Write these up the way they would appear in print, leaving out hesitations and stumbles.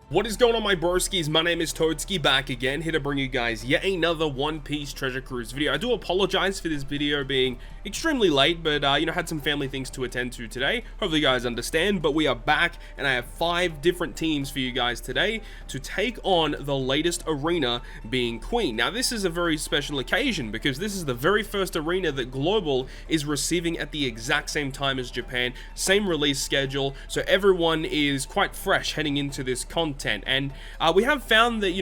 What is going on, my broskies? My name is Toadskii, back again, here to bring you guys yet another One Piece Treasure Cruise video. I do apologize for this video being extremely late, but had some family things to attend to today. Hopefully you guys understand, but we are back, and I have 5 different teams for you guys today to take on the latest arena, being Queen. Now, this is a very special occasion because this is the very first arena that Global is receiving at the exact same time as Japan, same release schedule, so everyone is quite fresh heading into this content. And we have found that,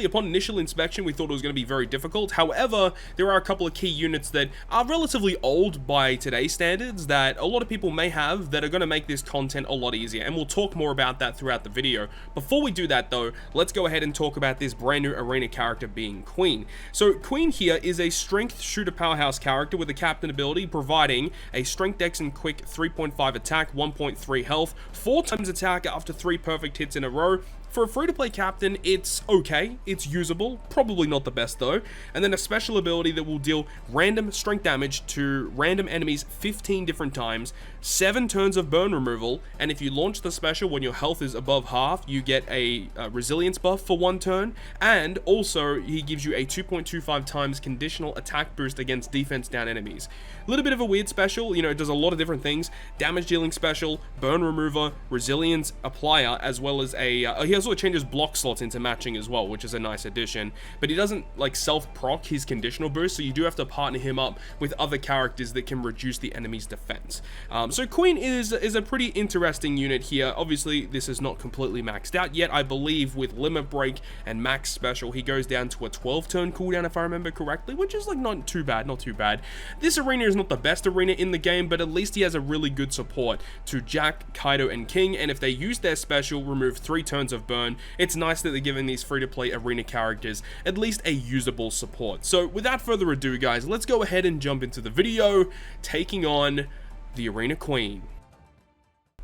upon initial inspection, we thought it was going to be very difficult. However, there are a couple of key units that are relatively old by today's standards that a lot of people may have that are going to make this content a lot easier, and we'll talk more about that throughout the video. Before we do that though, let's go ahead and talk about this brand new arena character, being Queen. So Queen here is a strength shooter powerhouse character with a captain ability providing a strength, dex, and quick 3.5 attack, 1.3 health, 4 times attack after 3 perfect hits in a row. For a free-to-play captain, it's okay, it's usable, probably not the best though, and then a special ability that will deal random strength damage to random enemies 15 different times, 7 turns of burn removal, and if you launch the special when your health is above half, you get a resilience buff for 1 turn, and also he gives you a 2.25 times conditional attack boost against defense down enemies. A little bit of a weird special, it does a lot of different things: damage dealing special, burn remover, resilience applier, as well as he also changes block slots into matching as well, which is a nice addition, but he doesn't self-proc his conditional boost, so you do have to partner him up with other characters that can reduce the enemy's defense. So Queen is a pretty interesting unit here. Obviously this is not completely maxed out yet. I believe with limit break and max special he goes down to a 12 turn cooldown if I remember correctly, which is not too bad. This arena is not the best arena in the game, but at least he has a really good support to Jack, Kaido, and King, and if they use their special, remove 3 turns of burn. It's nice that they're giving these free-to-play arena characters at least a usable support. So without further ado, guys, let's go ahead and jump into the video, taking on the Arena Queen.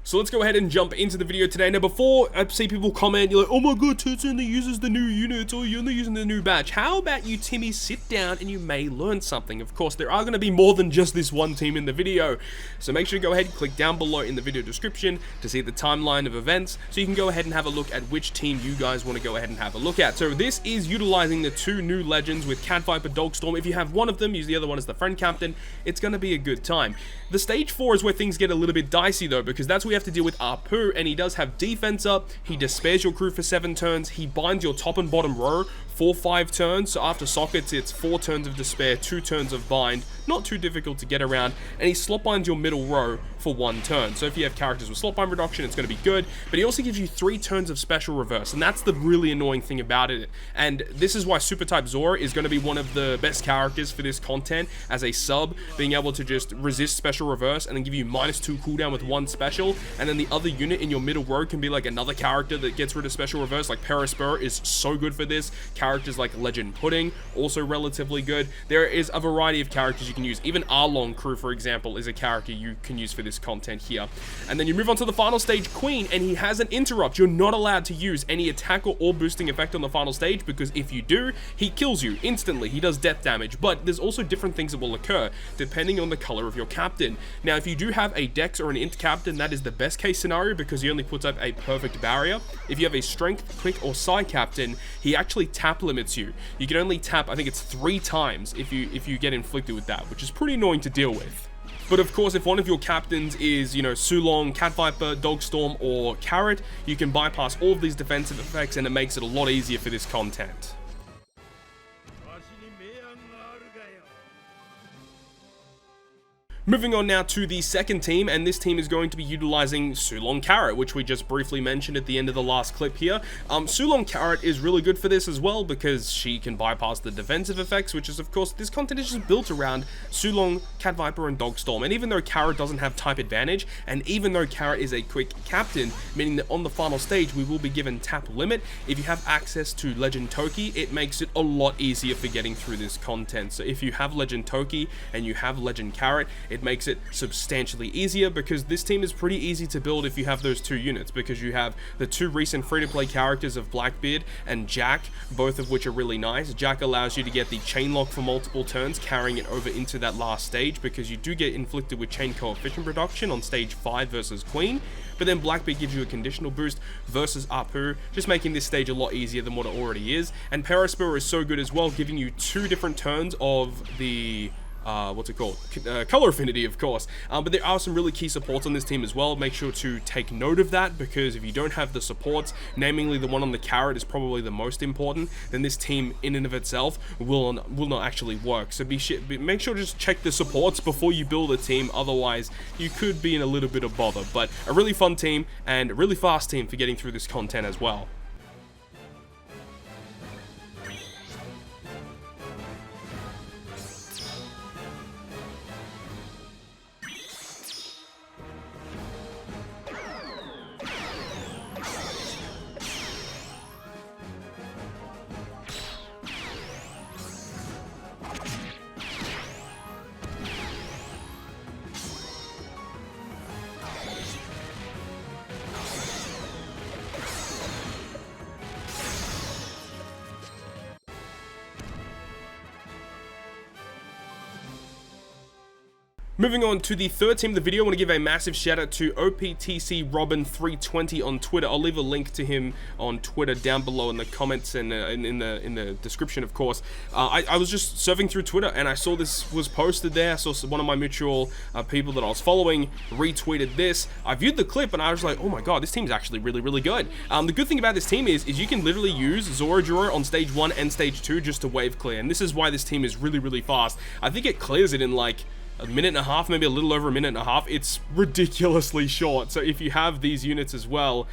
So let's go ahead and jump into the video today. Now, before I see people comment, you're like, oh my god, Toots only uses the new units, or you're only using the new batch. How about you, Timmy, sit down and you may learn something. Of course, there are going to be more than just this one team in the video. So make sure to go ahead and click down below in the video description to see the timeline of events, so you can go ahead and have a look at which team you guys want to go ahead and have a look at. So this is utilizing the 2 new legends with Cat Viper, Dogstorm. If you have one of them, use the other one as the friend captain. It's going to be a good time. The stage 4 is where things get a little bit dicey though, because that's where you have to deal with Apu, and he does have defense up. He despairs your crew for 7 turns. He binds your top and bottom row for 5 turns. So after sockets, it's 4 turns of despair, 2 turns of bind. Not too difficult to get around. And he slot binds your middle row for 1 turn. So if you have characters with slot bind reduction, it's going to be good. But he also gives you 3 turns of special reverse, and that's the really annoying thing about it. And this is why Super Type Zora is going to be one of the best characters for this content as a sub, being able to just resist special reverse and then give you -2 cooldown with 1 special, and then the other unit in your middle row can be like another character that gets rid of special reverse. Like Perispur is so good for this. Characters like Legend Pudding, also relatively good. There is a variety of characters you can use. Even Sulong crew, for example, is a character you can use for this content here. And then you move on to the final stage, Queen, and he has an interrupt. You're not allowed to use any attack or boosting effect on the final stage, because if you do, he kills you instantly. He does death damage, but there's also different things that will occur depending on the color of your captain. Now, if you do have a dex or an int captain, that is the best case scenario because he only puts up a perfect barrier. If you have a strength, quick, or psi captain, he actually tap limits you. You can only tap, I think it's 3 times if you get inflicted with that, which is pretty annoying to deal with. But of course, if one of your captains is, Sulong, Cat Viper, Dogstorm, or Carrot, you can bypass all of these defensive effects, and it makes it a lot easier for this content. Moving on now to the second team, and this team is going to be utilizing Sulong Carrot, which we just briefly mentioned at the end of the last clip here. Sulong Carrot is really good for this as well because she can bypass the defensive effects, which is, of course, this content is just built around Sulong, Cat Viper, and Dogstorm. And even though Carrot doesn't have type advantage, and even though Carrot is a quick captain, meaning that on the final stage we will be given tap limit, if you have access to Legend Toki, it makes it a lot easier for getting through this content. So if you have Legend Toki and you have Legend Carrot, it makes it substantially easier, because this team is pretty easy to build if you have those two units, because you have the two recent free-to-play characters of Blackbeard and Jack, both of which are really nice. Jack allows you to get the chain lock for multiple turns, carrying it over into that last stage, because you do get inflicted with chain coefficient reduction on stage 5 versus Queen. But then Blackbeard gives you a conditional boost versus Apu, just making this stage a lot easier than what it already is. And Perispur is so good as well, giving you 2 different turns of the what's it called? Color affinity, of course. But there are some really key supports on this team as well. Make sure to take note of that, because if you don't have the supports, namely the one on the carrot is probably the most important, then this team in and of itself will not actually work. So make sure to just check the supports before you build a team, otherwise you could be in a little bit of bother. But a really fun team and a really fast team for getting through this content as well. Moving on to the third team of the video, I want to give a massive shout out to OPTC Robin320 on Twitter. I'll leave a link to him on Twitter down below in the comments and in the description, of course. I was just surfing through Twitter and I saw this was posted there. I saw one of my mutual people that I was following retweeted this. I viewed the clip and I was like, oh my god, this team is actually really, really good. The good thing about this team is you can literally use Zoro on stage 1 and stage 2 just to wave clear, and this is why this team is really, really fast. I think it clears it in like a minute and a half, maybe a little over a minute and a half. It's ridiculously short. So if you have these units as well,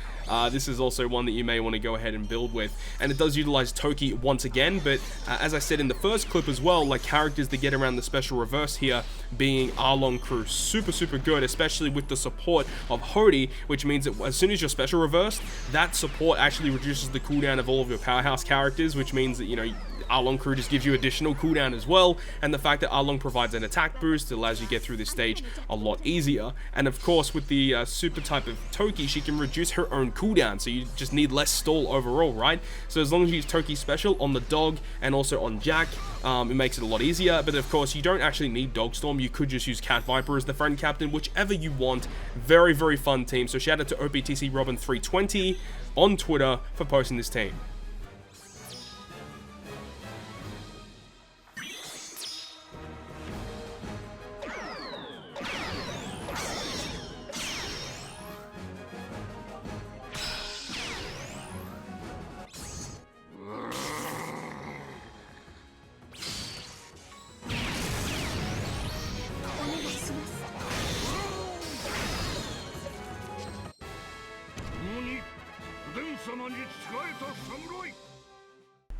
this is also one that you may want to go ahead and build with. And it does utilize Toki once again, but as I said in the first clip as well, like characters that get around the special reverse here being Sulong Crew, super good, especially with the support of Hody, which means that as soon as you're special reversed, that support actually reduces the cooldown of all of your powerhouse characters, which means that, you know, Sulong Crew just gives you additional cooldown as well, and the fact that Sulong provides an attack boost allows you to get through this stage a lot easier. And of course, with the super type of Toki, she can reduce her own cooldown, so you just need less stall overall, right? So as long as you use Toki special on the dog and also on Jack, it makes it a lot easier. But of course, you don't actually need Dogstorm. You could just use Cat Viper as the friend captain, whichever you want. Very, very fun team. So shout out to OPTC Robin320 on Twitter for posting this team.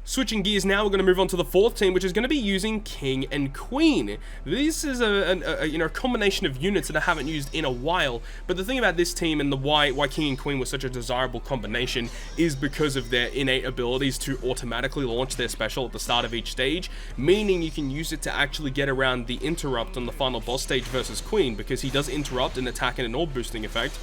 Switching gears now, we're going to move on to the fourth team, which is going to be using King and Queen. This is a combination of units that I haven't used in a while, but the thing about this team and the why King and Queen was such a desirable combination is because of their innate abilities to automatically launch their special at the start of each stage, meaning you can use it to actually get around the interrupt on the final boss stage versus Queen, because he does interrupt an attack and an orb boosting effect.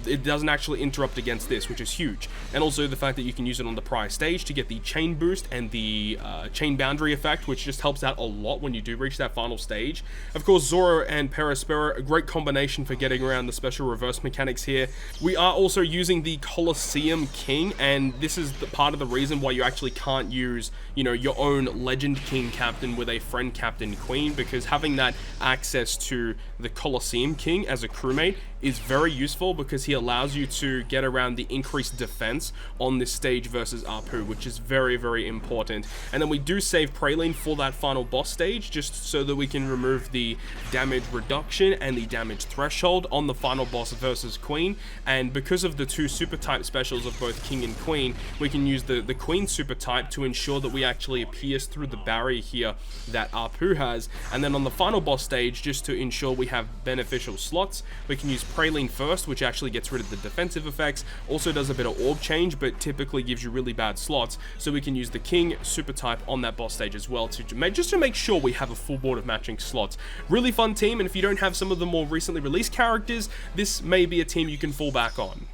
It doesn't actually interrupt against this, which is huge. And also the fact that you can use it on the prior stage to get the chain boost and the chain boundary effect, which just helps out a lot when you do reach that final stage. Of course, Zoro and Perispera, a great combination for getting around the special reverse mechanics here. We are also using the Colosseum King, and this is the part of the reason why you actually can't use, you know, your own Legend King captain with a friend captain Queen, because having that access to the Colosseum King as a crewmate is very useful, because he allows you to get around the increased defense on this stage versus Apu, which is very, very important. And then we do save Praline for that final boss stage, just so that we can remove the damage reduction and the damage threshold on the final boss versus Queen. And because of the two super type specials of both King and Queen, we can use the Queen super type to ensure that we actually pierce through the barrier here that Apu has. And then on the final boss stage, just to ensure we have beneficial slots, we can use Praline first, which actually gets rid of the defensive effects, also does a bit of orb change, but typically gives you really bad slots, so we can use the King super type on that boss stage as well, to make sure we have a full board of matching slots. Really fun team, and if you don't have some of the more recently released characters, this may be a team you can fall back on.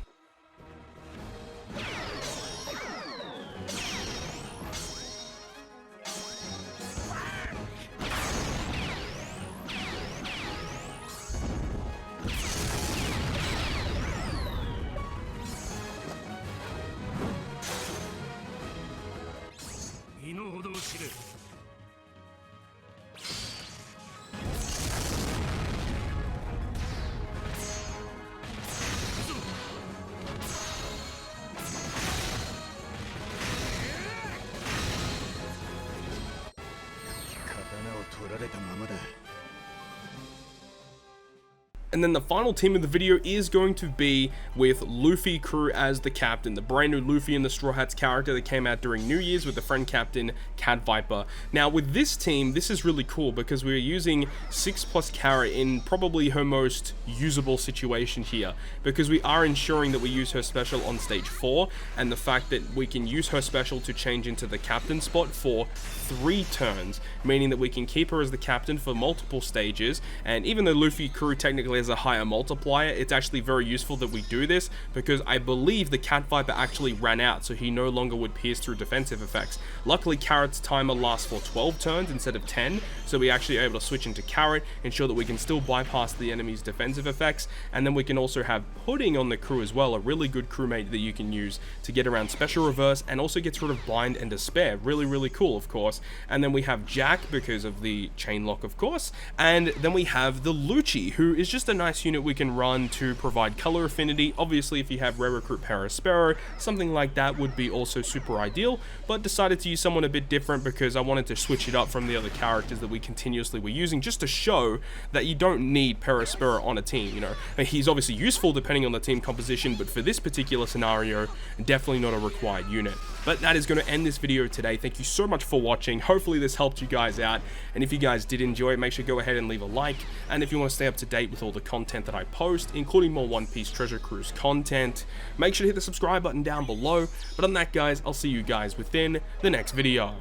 And then the final team of the video is going to be with Luffy Crew as the captain, the brand new Luffy and the Straw Hats character that came out during New Year's with the friend captain Cat Viper. Now with this team, this is really cool because we're using 6+ Kara in probably her most usable situation here, because we are ensuring that we use her special on stage 4, and the fact that we can use her special to change into the captain spot for 3 turns, meaning that we can keep her as the captain for multiple stages. And even though Luffy Crew technically has a higher multiplier, it's actually very useful that we do this, because I believe the Cat Viper actually ran out, so he no longer would pierce through defensive effects. Luckily, Carrot's timer lasts for 12 turns instead of 10, so we actually are able to switch into Carrot, ensure that we can still bypass the enemy's defensive effects, and then we can also have Pudding on the crew as well, a really good crewmate that you can use to get around special reverse, and also gets rid of blind and despair. Really, really cool, of course. And then we have Jack because of the chain lock, of course, and then we have the Lucci, who is just a nice unit we can run to provide color affinity. Obviously, if you have rare recruit Parasparrow, something like that would be also super ideal, but decided to use someone a bit different because I wanted to switch it up from the other characters that we continuously were using, just to show that you don't need Parasparrow on a team, you know. He's obviously useful depending on the team composition, but for this particular scenario, definitely not a required unit. But that is going to end this video today. Thank you so much for watching. Hopefully this helped you guys out, and if you guys did enjoy it, make sure to go ahead and leave a like, and if you want to stay up to date with all the content that I post, including more One Piece Treasure Cruise content, make sure to hit the subscribe button down below. But on that, guys, I'll see you guys within the next video.